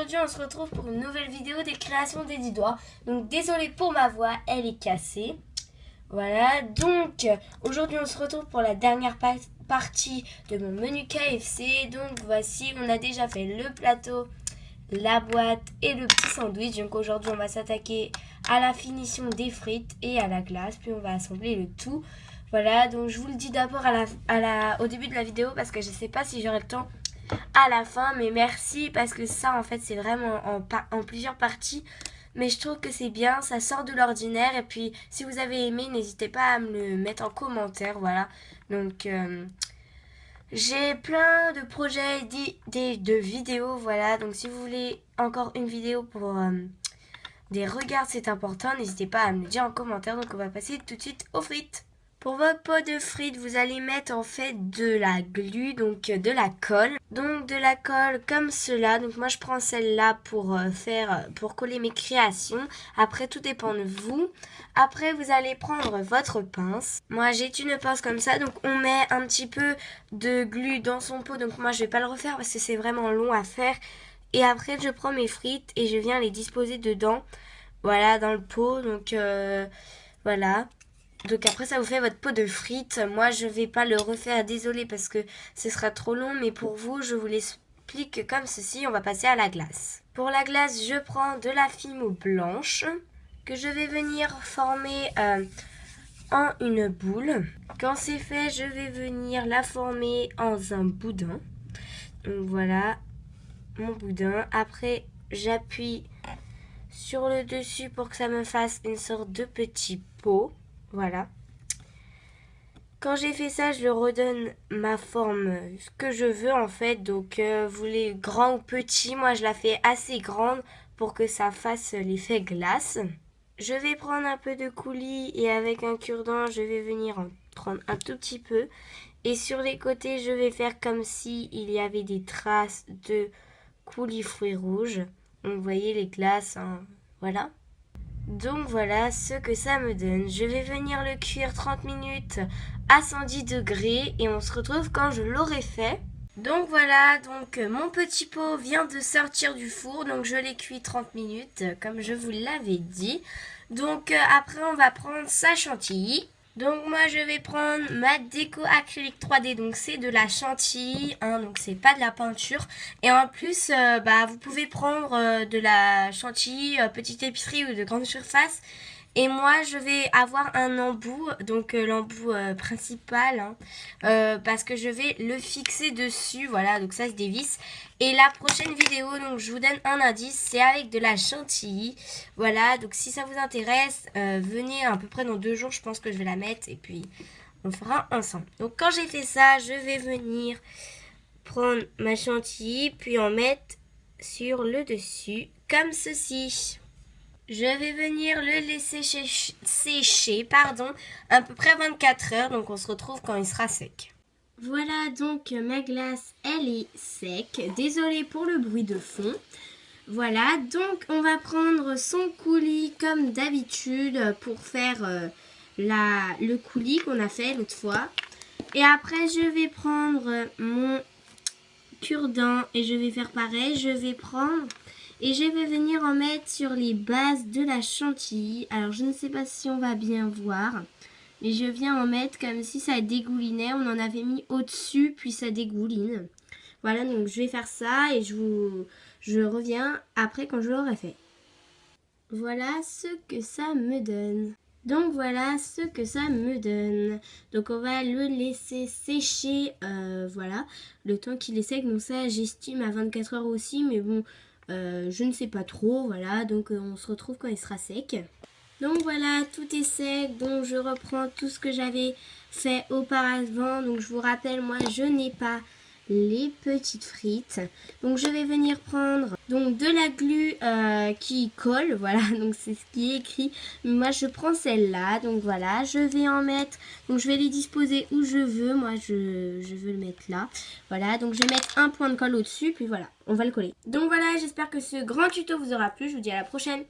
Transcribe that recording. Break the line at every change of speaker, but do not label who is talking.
aujourd'hui on se retrouve pour une nouvelle vidéo des créations des 10 doigts. Donc désolée pour ma voix, elle est cassée. Voilà, donc aujourd'hui on se retrouve pour la dernière partie de mon menu KFC. Donc voici, on a déjà fait le plateau, la boîte et le petit sandwich. Donc aujourd'hui on va s'attaquer à la finition des frites et à la glace. Puis on va assembler le tout. Voilà, donc je vous le dis d'abord au début de la vidéo parce que je ne sais pas si j'aurai le temps à la fin, mais merci parce que ça en fait c'est vraiment en plusieurs parties, mais je trouve que c'est bien, ça sort de l'ordinaire. Et puis si vous avez aimé, n'hésitez pas à me le mettre en commentaire. Voilà, donc j'ai plein de projets, de vidéos. Voilà, donc si vous voulez encore une vidéo pour des regards, c'est important, n'hésitez pas à me le dire en commentaire. Donc on va passer tout de suite aux frites. Pour votre pot de frites, vous allez mettre en fait de la glu, donc de la colle. Donc de la colle comme cela. Donc moi je prends celle-là pour coller mes créations. Après tout dépend de vous. Après vous allez prendre votre pince. Moi j'ai une pince comme ça. Donc on met un petit peu de glu dans son pot. Donc moi je vais pas le refaire parce que c'est vraiment long à faire. Et après je prends mes frites et je viens les disposer dedans. Voilà, dans le pot. Donc voilà. Donc après ça vous fait votre pot de frites. Moi je vais pas le refaire, désolée parce que ce sera trop long, mais pour vous je vous l'explique comme ceci. On va passer à la glace. Pour la glace je prends de la fimo blanche que je vais venir former en une boule. Quand c'est fait je vais venir la former en un boudin. Donc voilà mon boudin. Après j'appuie sur le dessus pour que ça me fasse une sorte de petit pot. Voilà. Quand j'ai fait ça, je le redonne ma forme que je veux en fait. Donc vous voulez grand ou petit, moi je la fais assez grande pour que ça fasse l'effet glace. Je vais prendre un peu de coulis et avec un cure-dent, je vais venir en prendre un tout petit peu. Et sur les côtés, je vais faire comme si il y avait des traces de coulis fruits rouges. Donc vous voyez les glaces, hein, voilà. Donc voilà ce que ça me donne. Je vais venir le cuire 30 minutes à 110 degrés et on se retrouve quand je l'aurai fait. Donc voilà, donc mon petit pot vient de sortir du four, donc je l'ai cuit 30 minutes comme je vous l'avais dit. Donc après on va prendre sa chantilly. Donc moi je vais prendre ma déco acrylique 3D, donc c'est de la chantilly, hein, donc c'est pas de la peinture. Et en plus vous pouvez prendre de la chantilly petite épicerie ou de grande surface. Et moi je vais avoir un embout, donc l'embout principal, hein, parce que je vais le fixer dessus. Voilà, donc ça c'est des vis. Et la prochaine vidéo, donc je vous donne un indice, c'est avec de la chantilly. Voilà, donc si ça vous intéresse, venez à peu près dans 2 jours, je pense que je vais la mettre et puis on fera ensemble. Donc quand j'ai fait ça, je vais venir prendre ma chantilly puis en mettre sur le dessus comme ceci. Je vais venir le laisser sécher, à peu près 24 heures. Donc on se retrouve quand il sera sec. Voilà, donc ma glace, elle est sec. Désolée pour le bruit de fond. Voilà, donc on va prendre son coulis comme d'habitude pour faire le coulis qu'on a fait l'autre fois. Et après, je vais prendre mon cure-dent et je vais faire pareil. Je vais prendre... Et je vais venir en mettre sur les bases de la chantilly. Alors je ne sais pas si on va bien voir. Mais je viens en mettre comme si ça dégoulinait. On en avait mis au-dessus puis ça dégouline. Voilà, donc je vais faire ça et je reviens après quand je l'aurai fait. Voilà ce que ça me donne. Donc voilà ce que ça me donne. Donc on va le laisser sécher, voilà, le temps qu'il est sec. Donc ça j'estime à 24 heures aussi, mais bon... je ne sais pas trop, voilà, donc on se retrouve quand il sera sec. Donc voilà, tout est sec, donc je reprends tout ce que j'avais fait auparavant. Donc je vous rappelle, moi je n'ai pas les petites frites. Donc je vais venir prendre donc de la glu qui colle, voilà, donc c'est ce qui est écrit. Moi je prends celle-là, donc voilà, je vais en mettre, donc je vais les disposer où je veux. Moi je veux le mettre là, voilà, donc je vais mettre un point de colle au-dessus, puis voilà, on va le coller. Donc voilà, j'espère que ce grand tuto vous aura plu, je vous dis à la prochaine.